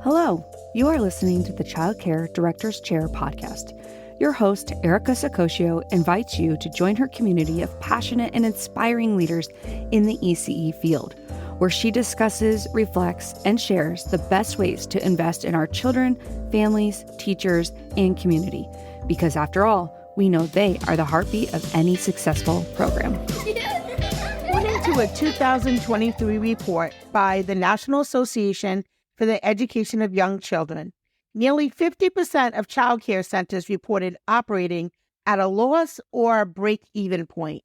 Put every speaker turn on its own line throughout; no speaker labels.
Hello, you are listening to the Childcare Director's Chair podcast. Your host, Erica Sacosio, invites you to join her community of passionate and inspiring leaders in the ECE field, where she discusses, reflects, and shares the best ways to invest in our children, families, teachers, and community. Because after all, we know they are the heartbeat of any successful program.
According to a 2023 report by the National Association for the Education of Young Children, nearly 50% of child care centers reported operating at a loss or break-even point.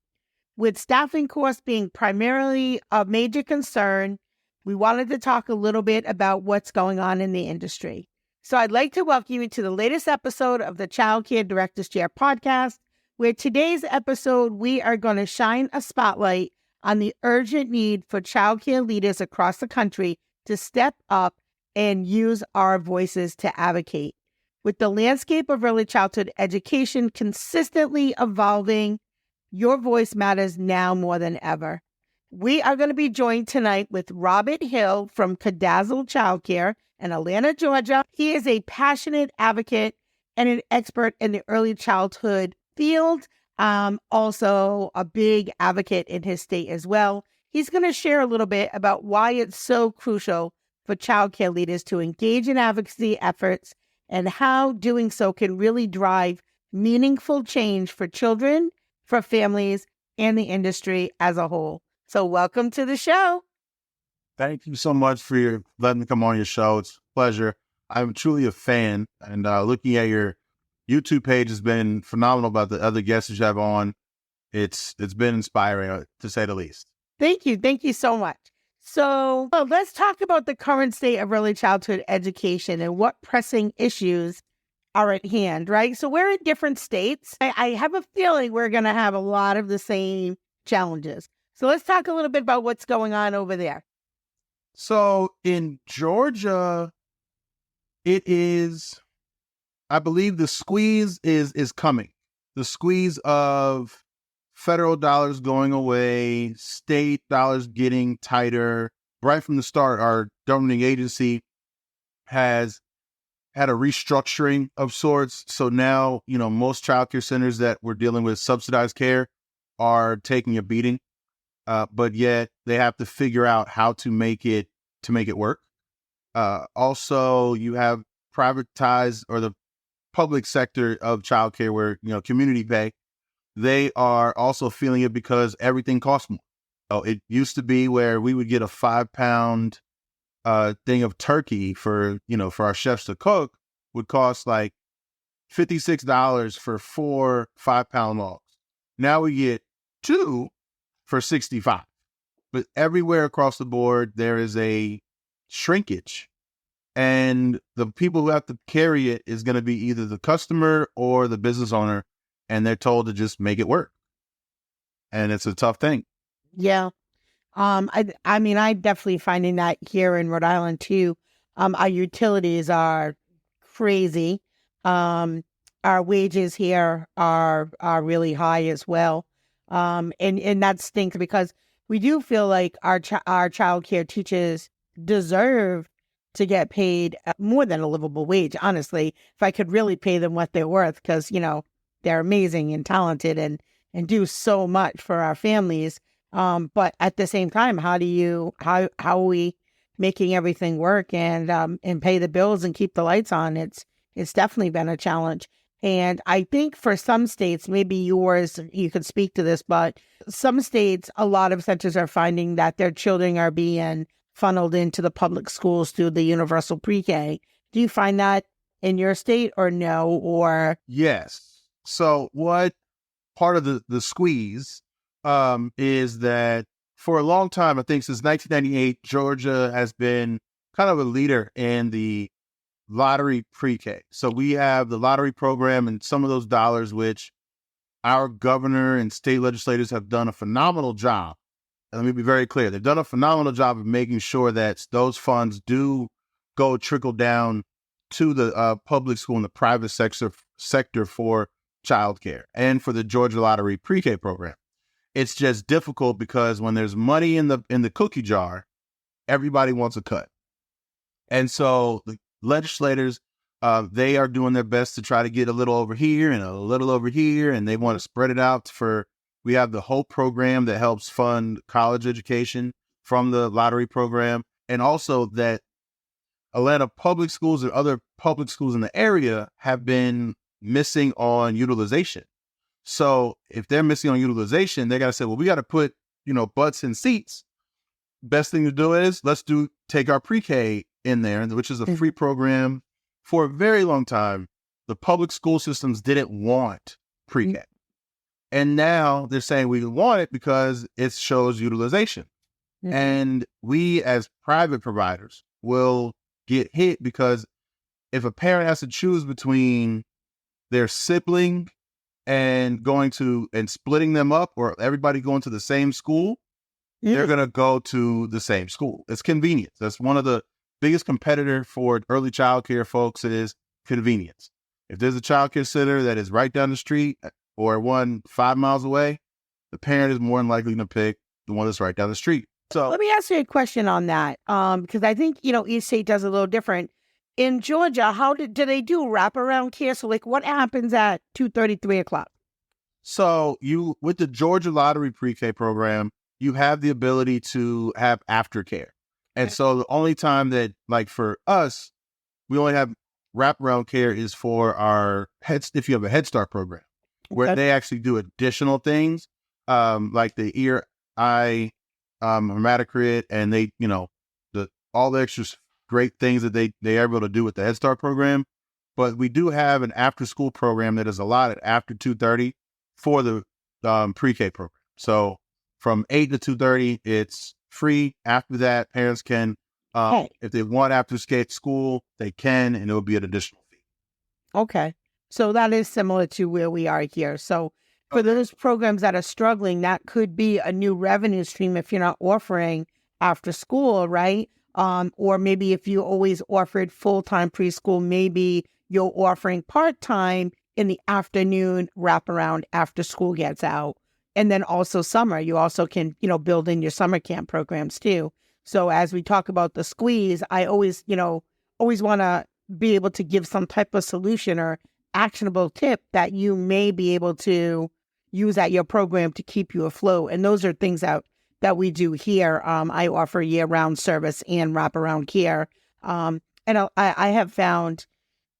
With staffing costs being primarily a major concern, we wanted to talk a little bit about what's going on in the industry. So I'd like to welcome you to the latest episode of the Childcare Director's Chair podcast, where today's episode, we are going to shine a spotlight on the urgent need for childcare leaders across the country to step up and use our voices to advocate. With the landscape of early childhood education consistently evolving, your voice matters now more than ever. We are going to be joined tonight with Robert Hill from Cadazzle Childcare in Atlanta, Georgia. He is a passionate advocate and an expert in the early childhood field, also a big advocate in his state as well. He's going to share a little bit about why it's so crucial for childcare leaders to engage in advocacy efforts and how doing so can really drive meaningful change for children, for families, and the industry as a whole. So welcome to the show.
Thank you so much for letting me come on your show. It's a pleasure. I'm truly a fan, and looking at your YouTube page has been phenomenal about the other guests you have on. It's been inspiring, to say the least.
Thank you. Thank you so much. So let's talk about the current state of early childhood education and what pressing issues are at hand, right? So we're in different states. I have a feeling we're going to have a lot of the same challenges. So let's talk a little bit about what's going on over there.
So in Georgia, it is, I believe the squeeze is coming. The squeeze of federal dollars going away, state dollars getting tighter. Right from the start, our governing agency has had a restructuring of sorts. So now, most childcare centers that we're dealing with subsidized care are taking a beating, but yet they have to figure out how to make it work. Also, you have privatized or the public sector of childcare where, community pay. They are also feeling it because everything costs more. So it used to be where we would get a 5-pound thing of turkey for our chefs to cook would cost like $56 for 4 5-pound logs. Now we get 2 for $65. But everywhere across the board, there is a shrinkage. And the people who have to carry it is going to be either the customer or the business owner. And they're told to just make it work. And it's a tough thing.
Yeah. I mean, I'm definitely finding that here in Rhode Island too. Our utilities are crazy. Our wages here are really high as well. And that stinks because we do feel like our child care teachers deserve to get paid more than a livable wage. Honestly, if I could really pay them what they're worth, because, they're amazing and talented and do so much for our families. But at the same time, how are we making everything work and pay the bills and keep the lights on? It's definitely been a challenge. And I think for some states, maybe yours, you could speak to this, but some states, a lot of centers are finding that their children are being funneled into the public schools through the universal pre-K. Do you find that in your state or no? Or
yes. So what part of the squeeze is that for a long time, I think since 1998, Georgia has been kind of a leader in the lottery pre-K. So we have the lottery program and some of those dollars, which our governor and state legislators have done a phenomenal job. And let me be very clear. They've done a phenomenal job of making sure that those funds do go trickle down to the public school and the private sector for childcare and for the Georgia Lottery pre-K program. It's just difficult because when there's money in the cookie jar, everybody wants a cut. And so legislators, they are doing their best to try to get a little over here and a little over here, and they want to spread it out for. We have the Hope program that helps fund college education from the lottery program, and also that Atlanta public schools and other public schools in the area have been missing on utilization. So if they're missing on utilization, they got to say, well, we got to put, butts in seats. Best thing to do is take our pre-K in there, which is a free program. For a very long time, the public school systems didn't want pre-K. And now they're saying we want it because it shows utilization. And we as private providers will get hit because if a parent has to choose between their sibling and splitting them up, or everybody going to the same school, they're going to go to the same school. It's convenience. That's one of the biggest competitor for early childcare folks is convenience. If there's a childcare center that is right down the street or one 5 miles away, the parent is more than likely to pick the one that's right down the street. So
let me ask you a question on that, because I think, each state does a little different. In Georgia, how do they do wraparound care? So what happens at 2:30, 3 o'clock?
So with the Georgia Lottery pre-K program, you have the ability to have aftercare. And so the only time that, like for us, we only have wraparound care is for if you have a Head Start program, where they actually do additional things, like the ear, eye, hematocrit, and they, all the extra great things that they are able to do with the Head Start program. But we do have an after school program that is allotted after 2:30 for the pre-K program. So from 8 to 2:30, it's free. After that, parents can, if they want after school, they can, and it will be an additional fee.
Okay. So that is similar to where we are here. So for those programs that are struggling, that could be a new revenue stream if you're not offering after school, right? Or maybe if you always offered full-time preschool, maybe you're offering part-time in the afternoon wraparound after school gets out. And then also summer, you also can, build in your summer camp programs too. So as we talk about the squeeze, I always want to be able to give some type of solution or actionable tip that you may be able to use at your program to keep you afloat. And those are things that we do here. I offer year-round service and wraparound care. And I have found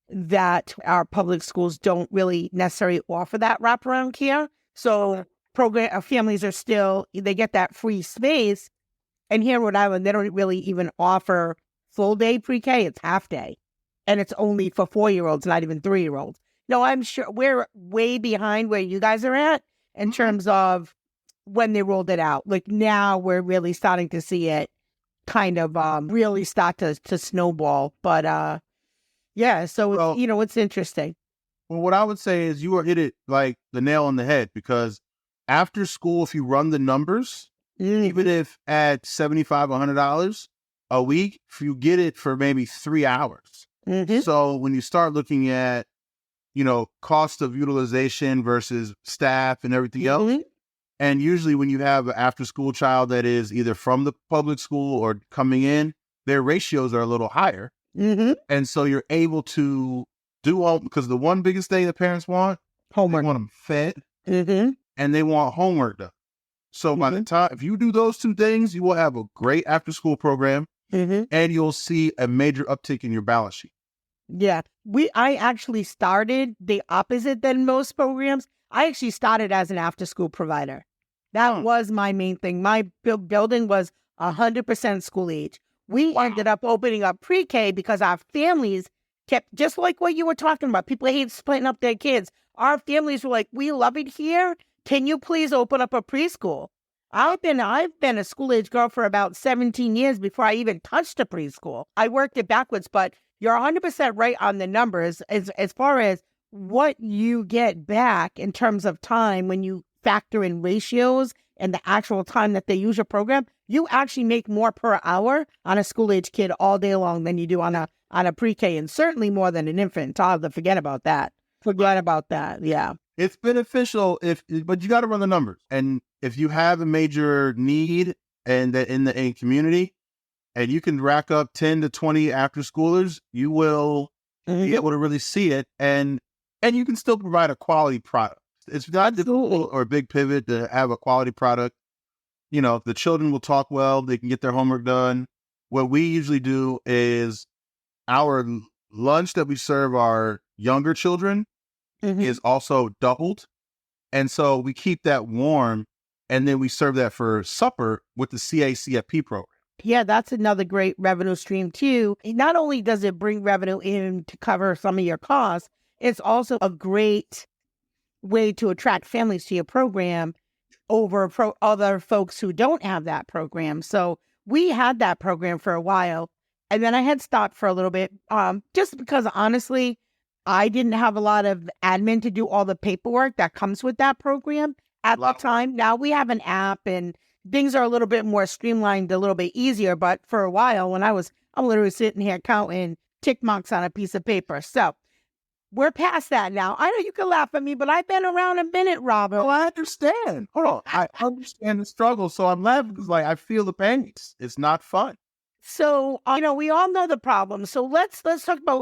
that our public schools don't really necessarily offer that wraparound care. So families they get that free space. And here in Rhode Island, they don't really even offer full day pre-K. It's half day. And it's only for 4-year-olds, not even 3-year-olds. No, I'm sure we're way behind where you guys are at in terms of when they rolled it out. Like now we're really starting to see it kind of really start to snowball. But so it's interesting.
Well, what I would say is you hit it like the nail on the head, because after school, if you run the numbers, even if at $75, $100 a week, if you get it for maybe 3 hours. So when you start looking at, cost of utilization versus staff and everything else, and usually when you have an after school child that is either from the public school or coming in, their ratios are a little higher. And so you're able to do all, because the one biggest thing that parents want,
homework.
They want them fed and they want homework done. So by the time, if you do those two things, you will have a great after school program and you'll see a major uptick in your balance sheet.
Yeah, I actually started the opposite than most programs. I actually started as an after school provider. That was my main thing. My building was 100% school age. We ended up opening up pre-K because our families kept, just like what you were talking about, people hate splitting up their kids. Our families were like, we love it here. Can you please open up a preschool? I've been a school age girl for about 17 years before I even touched a preschool. I worked it backwards, but you're 100% right on the numbers as far as what you get back in terms of time when you factor in ratios and the actual time that they use your program. You actually make more per hour on a school age kid all day long than you do on a pre-K, and certainly more than an infant and toddler. Forget about that. Yeah.
It's beneficial but you got to run the numbers. And if you have a major need and that in the community, and you can rack up 10 to 20 after schoolers, you will be able to really see it. And you can still provide a quality product. It's not difficult or a big pivot to have a quality product. The children will talk well, they can get their homework done. What we usually do is our lunch that we serve our younger children is also doubled. And so we keep that warm, and then we serve that for supper with the CACFP program.
Yeah, that's another great revenue stream too. Not only does it bring revenue in to cover some of your costs, it's also a great way to attract families to your program over other folks who don't have that program. So we had that program for a while, and then I had stopped for a little bit, just because honestly, I didn't have a lot of admin to do all the paperwork that comes with that program at the time. Now we have an app and things are a little bit more streamlined, a little bit easier. But for a while, I'm literally sitting here counting tick marks on a piece of paper. So we're past that now. I know you can laugh at me, but I've been around a minute, Robert.
Oh, I understand. Hold on. I understand the struggle. So I'm laughing because I feel the pain. It's not fun.
So, we all know the problem. So let's talk about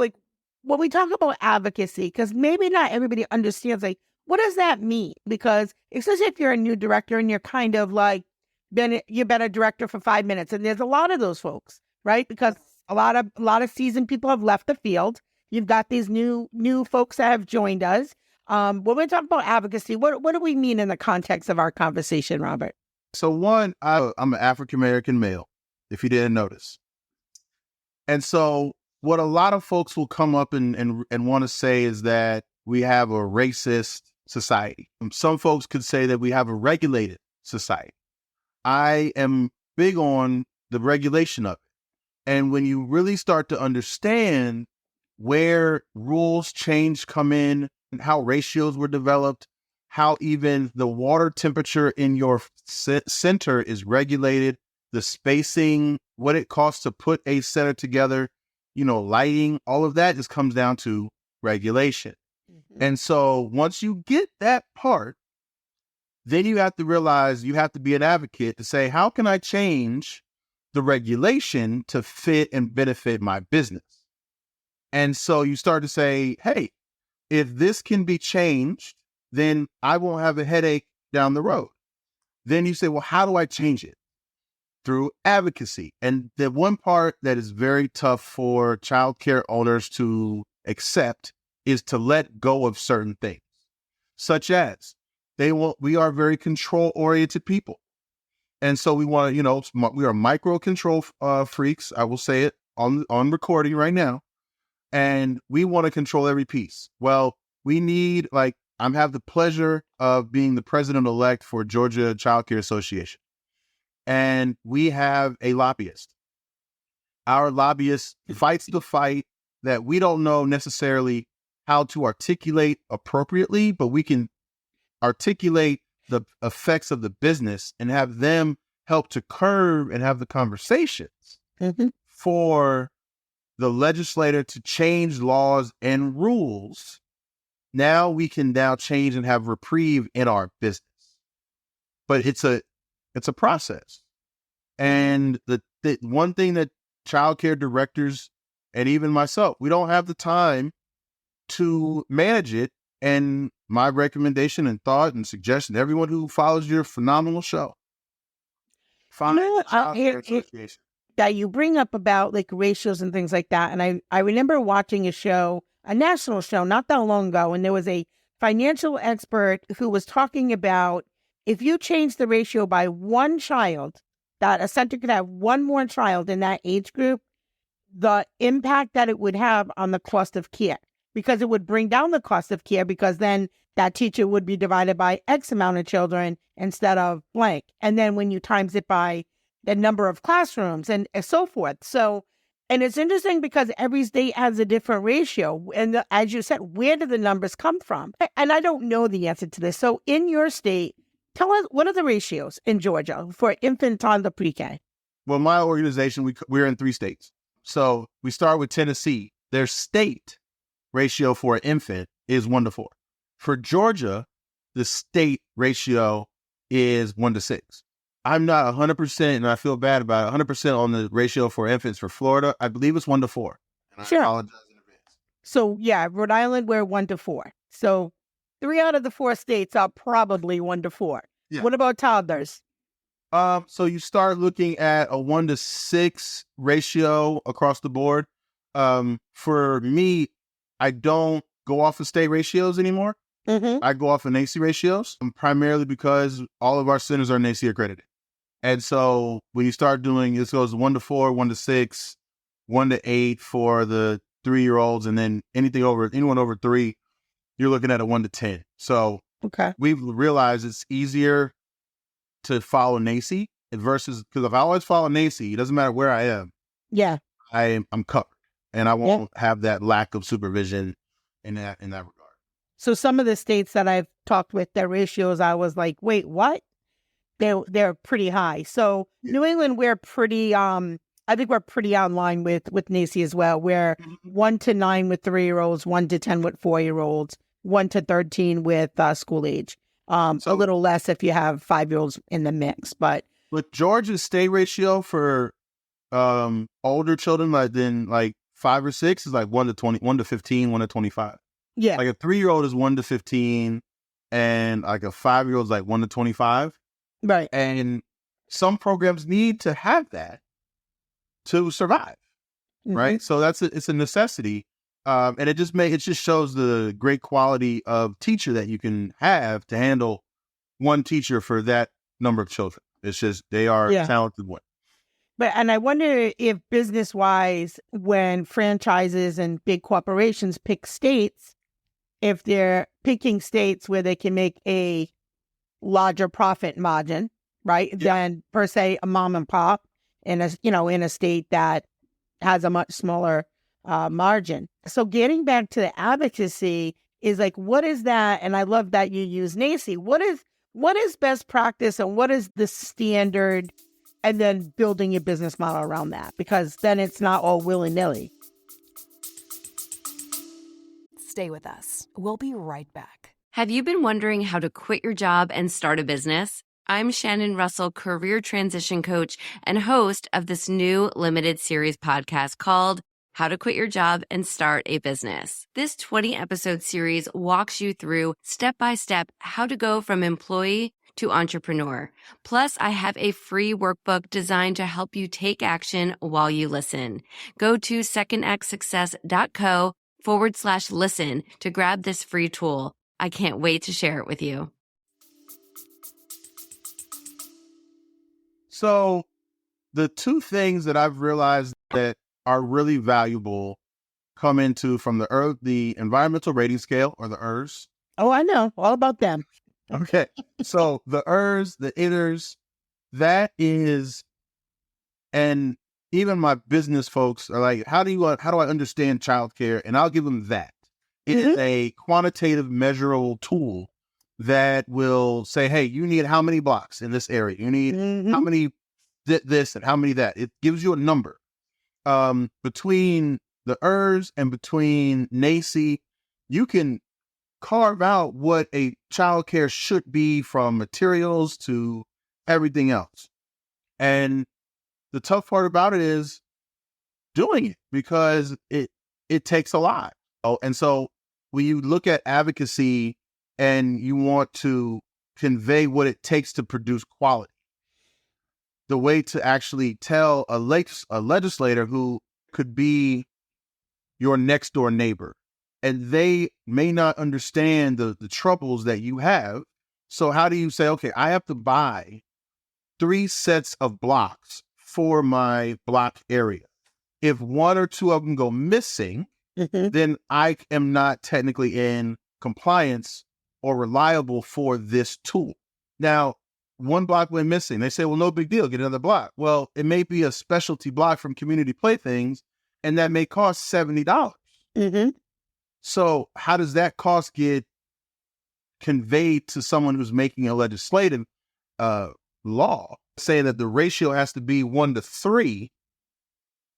when we talk about advocacy, because maybe not everybody understands, what does that mean? Because especially if you're a new director and you're kind of you've been a director for 5 minutes, and there's a lot of those folks, right? Because a lot of seasoned people have left the field. You've got these new folks that have joined us. When we talk about advocacy, what do we mean in the context of our conversation, Robert?
So one, I'm an African-American male, if you didn't notice. And so what a lot of folks will come up and want to say is that we have a racist society. Some folks could say that we have a regulated society. I am big on the regulation of it. And when you really start to understand where rules change come in, and how ratios were developed, how even the water temperature in your center is regulated, the spacing, what it costs to put a center together, lighting, all of that just comes down to regulation. And so once you get that part, then you have to realize you have to be an advocate to say, how can I change the regulation to fit and benefit my business? And so you start to say, hey, if this can be changed, then I won't have a headache down the road. Then you say, well, how do I change it? Through advocacy. And the one part that is very tough for childcare owners to accept is to let go of certain things, such as we are very control-oriented people. And so we want to, we are micro control freaks. I will say it on recording right now. And we want to control every piece. Well, we need, I have the pleasure of being the president-elect for Georgia Childcare Association. And we have a lobbyist. Our lobbyist fights the fight that we don't know necessarily how to articulate appropriately, but we can articulate the effects of the business and have them help to curb and have the conversations for the legislator to change laws and rules. Now we can change and have reprieve in our business. But it's a process. And the one thing that childcare directors and even myself, we don't have the time to manage it. And my recommendation and thought and suggestion to everyone who follows your phenomenal show, find a childcare association.
That you bring up about ratios and things like that. And I remember watching a national show not that long ago, and there was a financial expert who was talking about if you change the ratio by one child, that a center could have one more child in that age group, the impact that it would have on the cost of care, because it would bring down the cost of care, because then that teacher would be divided by X amount of children instead of blank. And then when you times it by the number of classrooms and so forth. So, and it's interesting because every state has a different ratio. And as you said, where do the numbers come from? And I don't know the answer to this. So in your state, tell us, what are the ratios in Georgia for infant, toddler, pre-K?
Well, my organization, we're in 3 states. So we start with Tennessee. Their state ratio for an infant is 1-4. For Georgia, the state ratio is 1-6. I'm not 100%, and I feel bad about it, 100% on the ratio for infants for Florida. I believe it's 1-4. And
Sure.
I apologize in advance.
So yeah, Rhode Island, we're 1-4. So 3 out of the 4 states are probably 1-4.
Yeah.
What about toddlers?
So you start looking at a 1-6 ratio across the board. For me, I don't go off of state ratios anymore.
Mm-hmm.
I go off of NACE ratios, primarily because all of our centers are NACE accredited. And so when you start doing, it goes 1-4, 1-6, 1-8 for the 3-year-olds, and then anyone over 3, you're looking at a 1-10. So
Okay.
we've realized it's easier to follow NACE versus, because if I always follow NACE, it doesn't matter where I am,
Yeah.
I'm covered, and I won't have that lack of supervision in that regard.
So some of the states that I've talked with, their ratios, I was like, wait, what? They're pretty high. So New England, we're pretty, I think we're pretty online with NACE as well. We're 1-9 with 3-year-olds, 1-10 with 4-year-olds, 1-13 with school age. A little less if you have 5-year-olds in the mix, but
with Georgia's state ratio for older children, like 5 or 6 is like 1-20, 1-15, 1-25.
Yeah.
Like a 3-year-old is 1-15, and like a 5-year-old is like 1-25.
Right.
And some programs need to have that to survive.
Mm-hmm.
Right. So it's a necessity. And it just shows the great quality of teacher that you can have to handle one teacher for that number of children. It's just, they are talented ones.
And I wonder if business wise, when franchises and big corporations pick states, if they're picking states where they can make a larger profit margin, right, than per se a mom and pop in a state that has a much smaller margin. So getting back to the advocacy is like, what is that? And I love that you use NACE. What is best practice and what is the standard? And then building your business model around that, because then it's not all willy-nilly.
Stay with us. We'll be right back.
Have you been wondering how to quit your job and start a business? I'm Shannon Russell, career transition coach and host of this new limited series podcast called How to Quit Your Job and Start a Business. This 20-episode series walks you through step-by-step how to go from employee to entrepreneur. Plus, I have a free workbook designed to help you take action while you listen. Go to secondactsuccess.co/listen to grab this free tool. I can't wait to share it with you.
So the two things that I've realized that are really valuable come into from the environmental rating scale, or the ERS.
Oh, I know all about them.
Okay. So the ERS, the ITERs, that is, and even my business folks are like, how do I understand childcare? And I'll give them that. It is a quantitative measurable tool that will say, hey, you need how many blocks in this area? You need how many this and how many that? It gives you a number. Between the ERS and between NACE, you can carve out what a childcare should be, from materials to everything else. And the tough part about it is doing it, because it takes a lot. Oh, and so when you look at advocacy and you want to convey what it takes to produce quality, the way to actually tell a legislator who could be your next door neighbor, and they may not understand the troubles that you have. So how do you say, okay, I have to buy 3 sets of blocks for my block area. If 1 or 2 of them go missing, then I am not technically in compliance or reliable for this tool. Now, 1 block went missing. They say, well, no big deal, get another block. Well, it may be a specialty block from Community Playthings, and that may cost $70. So how does that cost get conveyed to someone who's making a legislative law saying that the ratio has to be 1-3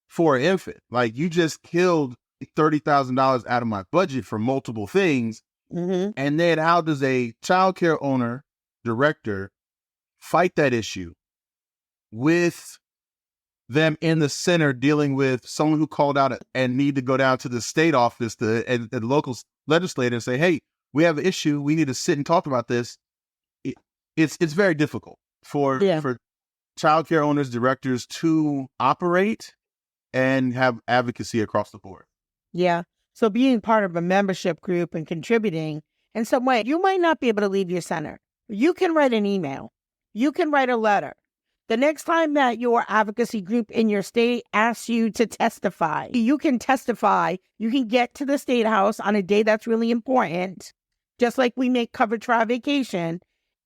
for an infant? Like, you just killed $30,000 out of my budget for multiple things. And then how does a childcare owner, director fight that issue with them in the center dealing with someone who called out and need to go down to the state office and local legislator and say, hey, we have an issue. We need to sit and talk about this. It's very difficult for childcare owners, directors to operate and have advocacy across the board.
Yeah. So being part of a membership group and contributing in some way, you might not be able to leave your center. You can write an email. You can write a letter. The next time that your advocacy group in your state asks you to testify, you can testify. You can get to the state house on a day that's really important, just like we make coverage for our vacation.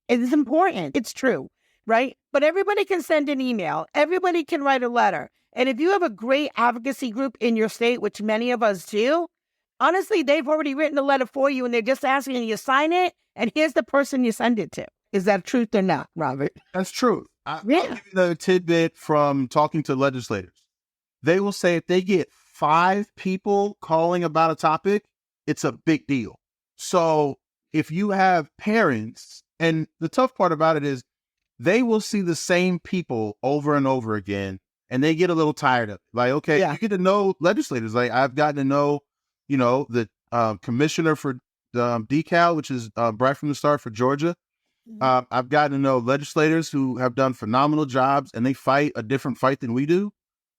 It is important. It's true, right? But everybody can send an email. Everybody can write a letter. And if you have a great advocacy group in your state, which many of us do, honestly, they've already written a letter for you and they're just asking you to sign it. And here's the person you send it to. Is that truth or not, Robert?
That's true. I'll give you the tidbit from talking to legislators. They will say if they get 5 people calling about a topic, it's a big deal. So if you have parents, and the tough part about it is they will see the same people over and over again, and they get a little tired of it. Like, okay, you get to know legislators. Like I've gotten to know, the commissioner for decal, which is right from the start for Georgia. I've gotten to know legislators who have done phenomenal jobs and they fight a different fight than we do.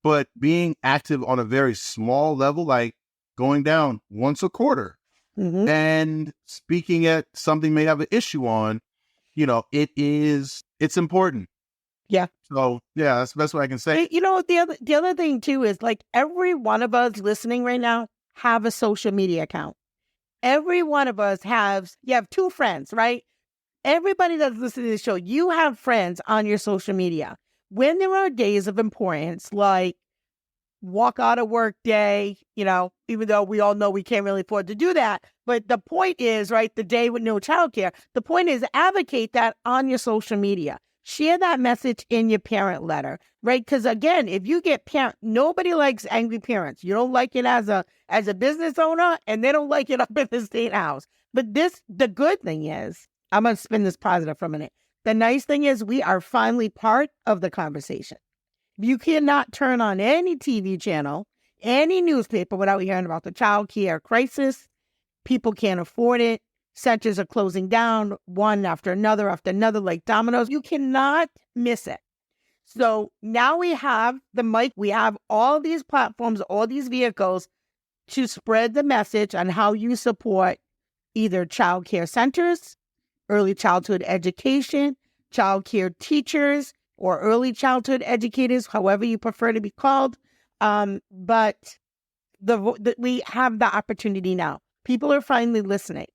But being active on a very small level, like going down once a quarter and speaking at something may have an issue on, it's important.
Yeah.
So yeah, that's the best way I can say.
The other thing too is like every one of us listening right now have a social media account. Every one of us you have 2 friends, right? Everybody that's listening to the show, you have friends on your social media. When there are days of importance, like walk out of work day, even though we all know we can't really afford to do that. But the point is, right, the day with no childcare, the point is advocate that on your social media. Share that message in your parent letter, right? Because again, if you get nobody likes angry parents. You don't like it as a business owner, and they don't like it up in the state house. But the good thing is, I'm going to spin this positive for a minute. The nice thing is we are finally part of the conversation. You cannot turn on any TV channel, any newspaper without hearing about the child care crisis. People can't afford it. Centers are closing down one after another like dominoes. You cannot miss it. So now we have the mic. We have all these platforms, all these vehicles to spread the message on how you support either child care centers, early childhood education, child care teachers, or early childhood educators, however you prefer to be called. But we have the opportunity now. People are finally listening.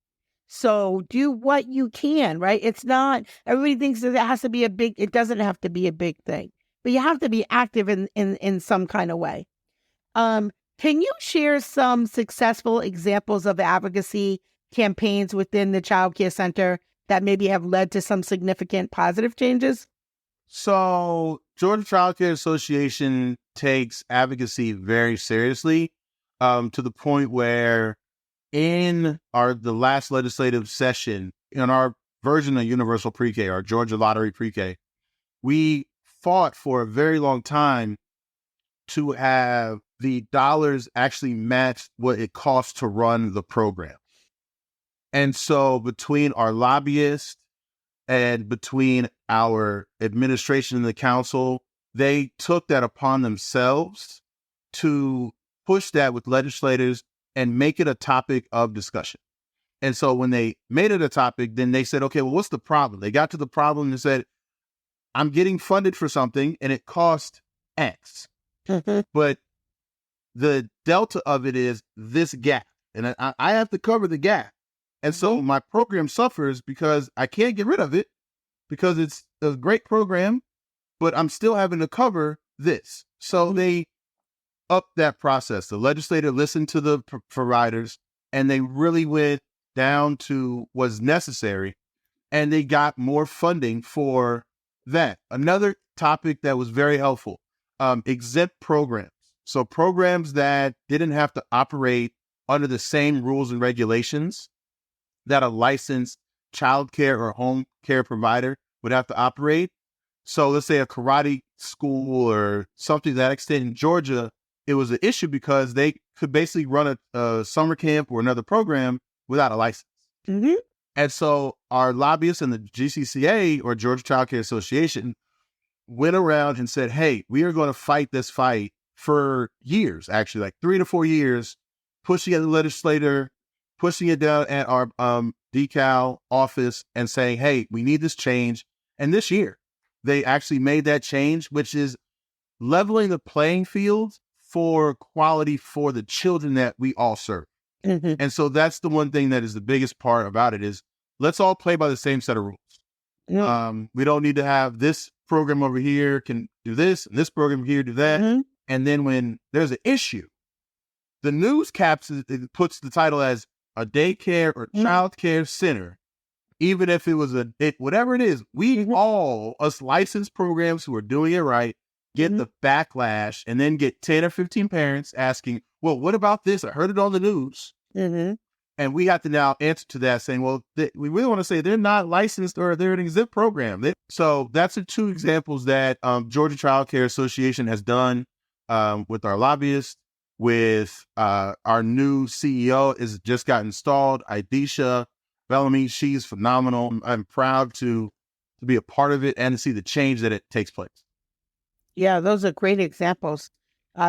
So do what you can, right? It's not, everybody thinks that it doesn't have to be a big thing, but you have to be active in some kind of way. Can you share some successful examples of advocacy campaigns within the Child Care Center that maybe have led to some significant positive changes?
So Georgia Child Care Association takes advocacy very seriously, to the point where in the last legislative session, in our version of Universal Pre-K, our Georgia Lottery Pre-K, we fought for a very long time to have the dollars actually match what it costs to run the program. And so between our lobbyists and between our administration and the council, they took that upon themselves to push that with legislators and make it a topic of discussion. And so when they made it a topic, then they said, okay, well, what's the problem? They got to the problem and said, I'm getting funded for something and it costs X. But the delta of it is this gap. And I have to cover the gap. And so my program suffers because I can't get rid of it because it's a great program, but I'm still having to cover this. So they upped that process. The legislator listened to the providers and they really went down to what's necessary and they got more funding for that. Another topic that was very helpful, exempt programs. So programs that didn't have to operate under the same rules and regulations that a licensed child care or home care provider would have to operate. So let's say a karate school or something to that extent in Georgia, it was an issue because they could basically run a summer camp or another program without a license.
Mm-hmm.
And so our lobbyists in the GCCA, or Georgia Child Care Association, went around and said, hey, we are going to fight this fight for years, actually, like 3 to 4 years, pushing at the legislator, pushing it down at our decal office and saying, hey, we need this change. And this year, they actually made that change, which is leveling the playing field for quality for the children that we all serve.
Mm-hmm.
And so that's the one thing that is the biggest part about it is let's all play by the same set of rules.
Mm-hmm.
We don't need to have this program over here can do this and this program here do that.
Mm-hmm.
And then when there's an issue, the news it puts the title as a daycare or childcare center. Even if it was whatever it is, we all, us licensed programs who are doing it right, get the backlash and then get 10 or 15 parents asking, well, what about this? I heard it on the news.
Mm-hmm.
And we have to now answer to that saying, well, we really want to say they're not licensed or they're an exempt program. So that's the 2 examples that Georgia Child Care Association has done with our lobbyists, with our new CEO is just got installed, Idisha Bellamy. She's phenomenal. I'm proud to be a part of it and to see the change that it takes place.
Yeah, those are great examples.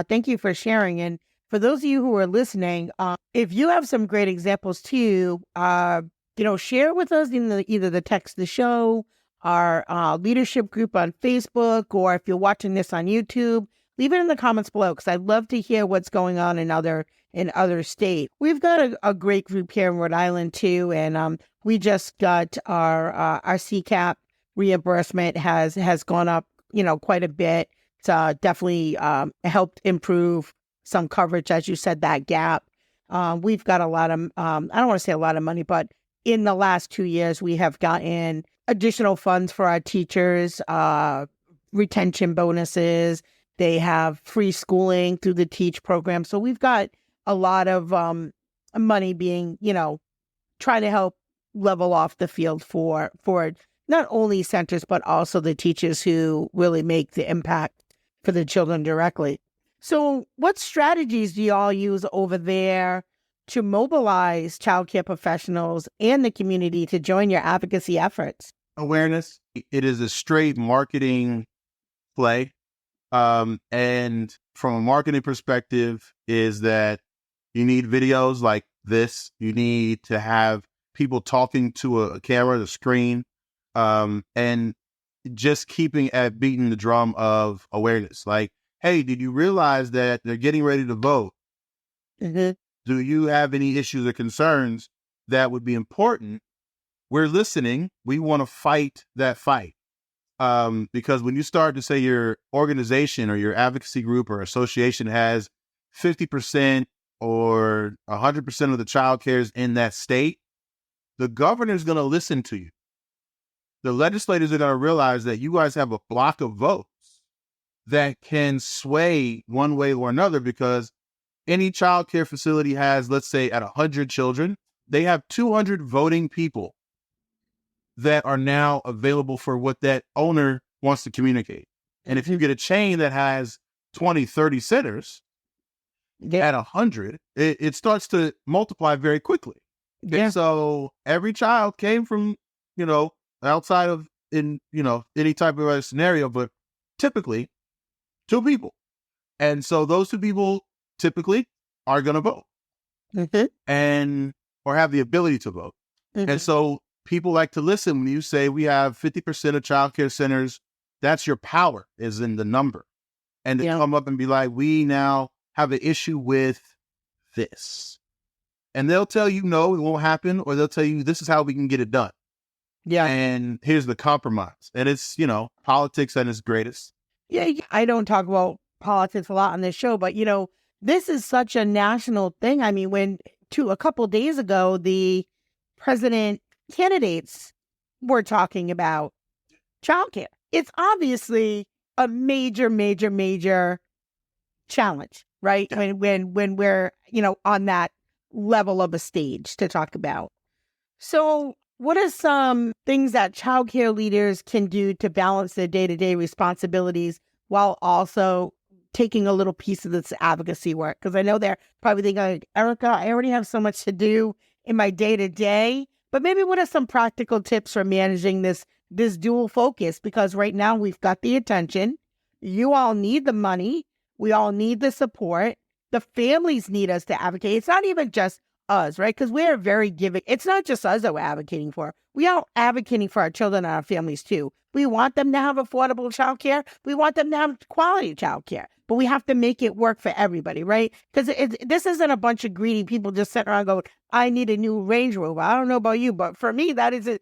Thank you for sharing. And for those of you who are listening, if you have some great examples too, share with us in either the text of the show, our leadership group on Facebook, or if you're watching this on YouTube, leave it in the comments below because I'd love to hear what's going on in other states. We've got a great group here in Rhode Island too, and we just got our CCAP reimbursement has gone up, quite a bit. It's definitely helped improve some coverage, as you said, that gap. We've got a lot of, I don't want to say a lot of money, but in the last 2 years, we have gotten additional funds for our teachers, retention bonuses. They have free schooling through the TEACH program. So we've got a lot of money being, trying to help level off the field for not only centers, but also the teachers who really make the impact for the children directly. So what strategies do you all use over there to mobilize childcare professionals and the community to join your advocacy efforts?
Awareness. It is a straight marketing play. And from a marketing perspective is that you need videos like this. You need to have people talking to a camera, the screen, and just beating the drum of awareness. Like, hey, did you realize that they're getting ready to vote?
Mm-hmm.
Do you have any issues or concerns that would be important? We're listening. We want to fight that fight. Because when you start to say your organization or your advocacy group or association has 50% or 100% of the child cares in that state, the governor's going to listen to you. The legislators are going to realize that you guys have a block of votes that can sway one way or another, because any child care facility has, let's say at 100 children, they have 200 voting people that are now available for what that owner wants to communicate. And if you get a chain that has 20, 30 centers at 100, it starts to multiply very quickly.
Yeah.
And so every child came from, outside of any type of a scenario, but typically 2 people. And so those 2 people typically are going to vote or have the ability to vote. And so people like to listen when you say we have 50% of childcare centers. That's your power is in the number. And to come up and be like, we now have an issue with this. And they'll tell you, no, it won't happen. Or they'll tell you, this is how we can get it done.
Yeah.
And here's the compromise. And it's, politics at its greatest.
Yeah. I don't talk about politics a lot on this show, but, this is such a national thing. I mean, a couple of days ago, the president candidates were talking about childcare. It's obviously a major, major, major challenge, right?
Yeah.
When we're, on that level of a stage to talk about. So what are some things that childcare leaders can do to balance their day-to-day responsibilities while also taking a little piece of this advocacy work? Because I know they're probably thinking, like, Erica, I already have so much to do in my day-to-day, but maybe what are some practical tips for managing this dual focus? Because right now we've got the attention. You all need the money. We all need the support. The families need us to advocate. It's not even just us, right? Because we're very giving. It's not just us that we're advocating for. We are advocating for our children and our families too. We want them to have affordable childcare. We want them to have quality childcare. But we have to make it work for everybody, right? Because this isn't a bunch of greedy people just sitting around going, I need a new Range Rover. I don't know about you, but for me, that's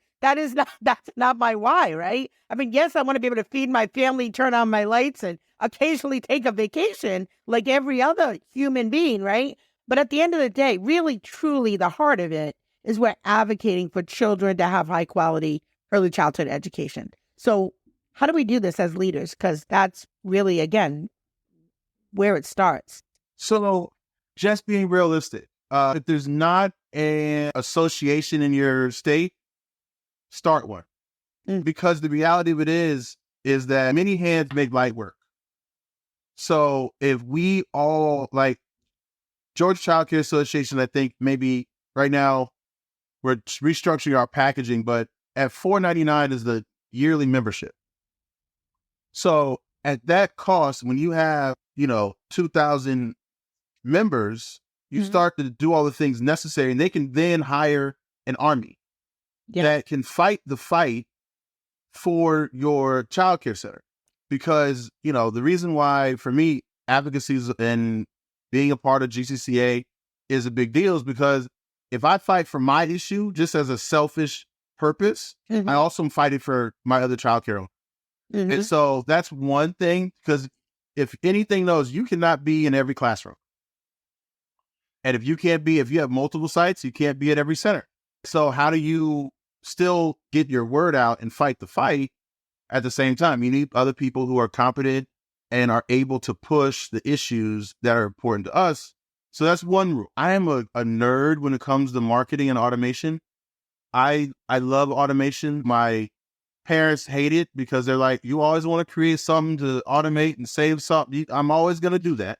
not my why, right? I mean, yes, I want to be able to feed my family, turn on my lights, and occasionally take a vacation like every other human being, right? But at the end of the day, really, truly, the heart of it is we're advocating for children to have high quality early childhood education. So how do we do this as leaders? Because that's really, again, where it starts.
So just being realistic, if there's not an association in your state, start one. Because the reality of it is that many hands make light work. So if we all, like Georgia Child Care Association, I think maybe right now we're restructuring our packaging, but at $4.99 is the yearly membership. So at that cost, when you have, 2,000 members, you start to do all the things necessary, and they can then hire an army that can fight the fight for your childcare center. Because, the reason why for me, advocacy and being a part of GCCA is a big deal is because if I fight for my issue just as a selfish purpose, I also am fighting for my other childcare owner. And so that's one thing, because if anything knows, you cannot be in every classroom. And if you have multiple sites, you can't be at every center. So how do you still get your word out and fight the fight at the same time? You need other people who are competent and are able to push the issues that are important to us. So that's one rule. I am a nerd when it comes to marketing and automation. I love automation. My parents hate it because they're like, you always want to create something to automate and save something. I'm always going to do that.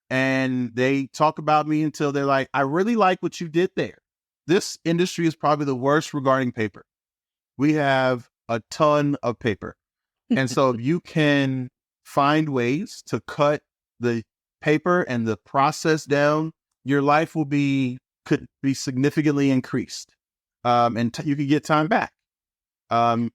And they talk about me until they're like, I really like what you did there. This industry is probably the worst regarding paper. We have a ton of paper. And so if you can find ways to cut the paper and the process down, your life could be significantly increased. And you could get time back.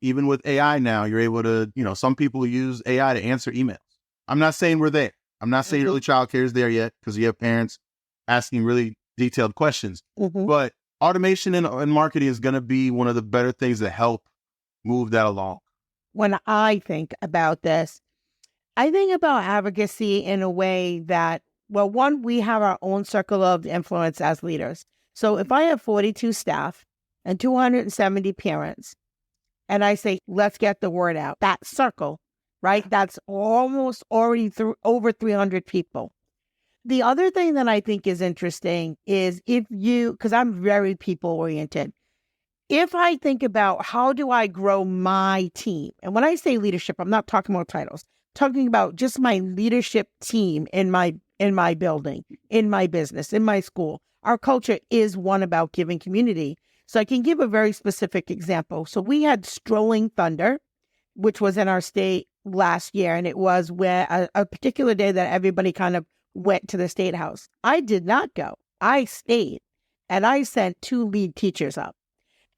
Even with AI now, you're able to, some people use AI to answer emails. I'm not saying we're there. I'm not saying early childcare is there yet, because you have parents asking really detailed questions. But automation and marketing is going to be one of the better things that help move that along.
When I think about this, I think about advocacy in a way that, well, one, we have our own circle of influence as leaders. So if I have 42 staff and 270 parents, and I say, let's get the word out, that circle, right? That's almost already over 300 people. The other thing that I think is interesting is because I'm very people oriented, if I think about how do I grow my team, and when I say leadership, I'm not talking about titles, talking about just my leadership team in my building, in my business, in my school. Our culture is one about giving community. So I can give a very specific example. So we had Strolling Thunder, which was in our state last year, and it was where a particular day that everybody kind of went to the State House. I did not go. I stayed, and I sent 2 lead teachers up.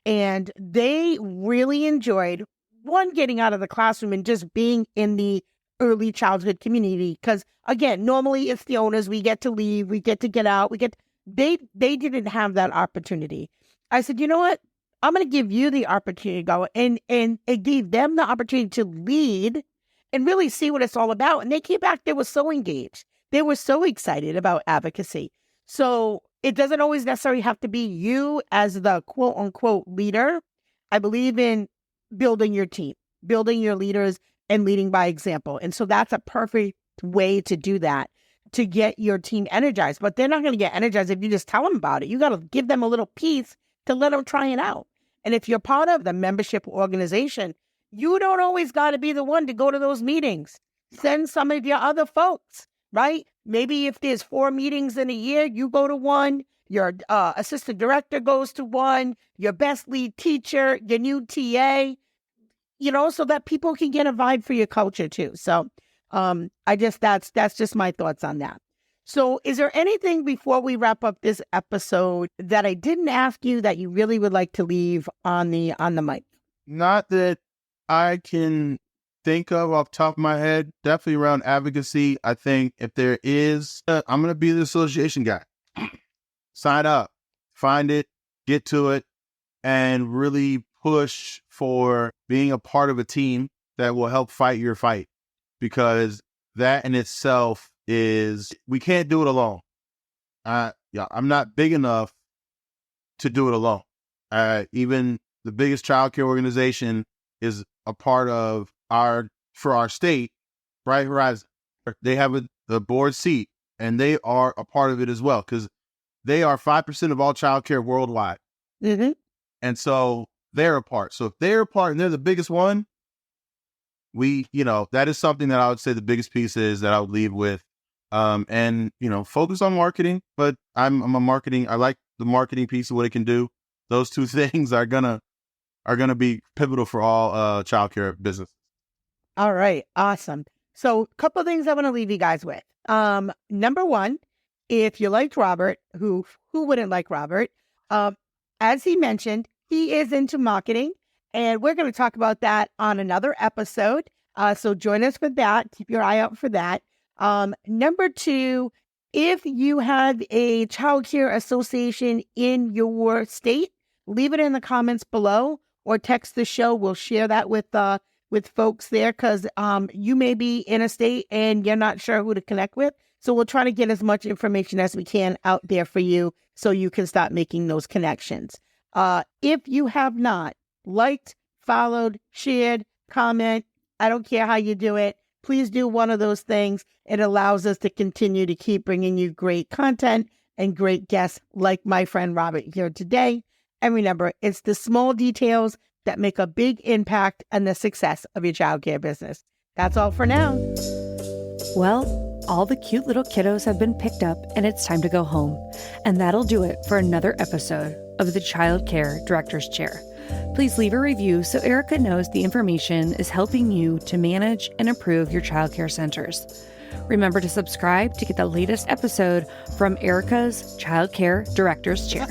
And they really enjoyed, one, getting out of the classroom and just being in the early childhood community. Because, again, normally it's the owners. We get to leave. We get to get out. They didn't have that opportunity. I said, you know what? I'm going to give you the opportunity to go. And it gave them the opportunity to lead and really see what it's all about. And they came back. They were so engaged. They were so excited about advocacy. So it doesn't always necessarily have to be you as the quote unquote leader. I believe in building your team, building your leaders, and leading by example. And so that's a perfect way to do that, to get your team energized. But they're not going to get energized if you just tell them about it. You got to give them a little piece to let them try it out. And if you're part of the membership organization, you don't always got to be the one to go to those meetings. send some of your other folks, right? Maybe if there's 4 meetings in a year, you go to one, your assistant director goes to one, your best lead teacher, your new TA, so that people can get a vibe for your culture too. So that's just my thoughts on that. So is there anything before we wrap up this episode that I didn't ask you that you really would like to leave on the mic?
Not that I can think of off the top of my head. Definitely around advocacy. I think if there is, I'm going to be the association guy. Sign up, find it, get to it, and really push for being a part of a team that will help fight your fight, because that in itself we can't do it alone. I'm not big enough to do it alone. Even the biggest childcare organization is a part of for our state, Bright Horizon. They have the board seat, and they are a part of it as well, because they are 5% of all childcare worldwide.
Mm-hmm.
And so they're a part. So if they're a part and they're the biggest one, that is something that I would say the biggest piece is that I would leave with. And focus on marketing, but I like the marketing piece of what it can do. Those two things are gonna be pivotal for all childcare businesses.
All right. Awesome. So a couple of things I want to leave you guys with. Number one, if you liked Robert, who wouldn't like Robert? As he mentioned, he is into marketing, and we're going to talk about that on another episode. So join us for that. Keep your eye out for that. Number two, if you have a childcare association in your state, leave it in the comments below or text the show. We'll share that with folks there, because you may be in a state and you're not sure who to connect with. So we'll try to get as much information as we can out there for you so you can start making those connections. If you have not liked, followed, shared, comment, I don't care how you do it, please do one of those things. It allows us to continue to keep bringing you great content and great guests like my friend Robert here today. And remember, it's the small details that make a big impact on the success of your childcare business. That's all for now.
Well, all the cute little kiddos have been picked up and it's time to go home. And that'll do it for another episode of the Childcare Director's Chair. Please leave a review so Erica knows the information is helping you to manage and improve your childcare centers. Remember to subscribe to get the latest episode from Erica's Childcare Director's Chair.